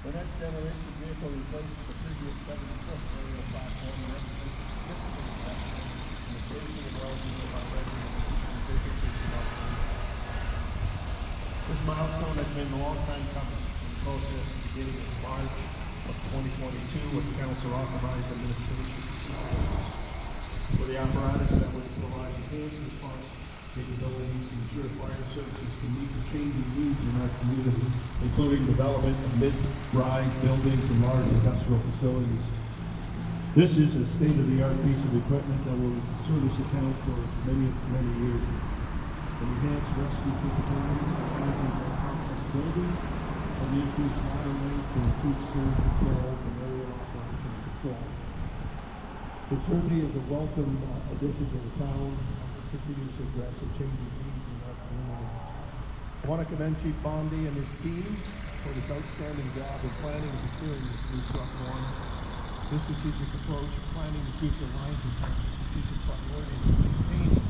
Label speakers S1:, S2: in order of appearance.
S1: The next generation vehicle replaces the previous 70-foot aerial platform and represents a significant investment in the safety and well-being of our residents and businesses throughout the region. This milestone has been a long time coming. The process beginning in March of 2022 when the council authorized administration to for the apparatus that would provide enhanced response capabilities to ensure fire services can meet the changing needs in our community, including development of mid-rise buildings and large industrial facilities. This is a state-of-the-art piece of equipment that will serve as account for many years. Enhanced rescue capabilities for managing more complex buildings and increased ladder length to improve storm control from aerial operation and control. It certainly is a welcome addition to the town as it continues to address the changing needs in our community. I want to commend Chief Bondi and his team for this outstanding job in planning and procuring this new truck one. This strategic approach of planning the future lines impacts the strategic priorities of maintaining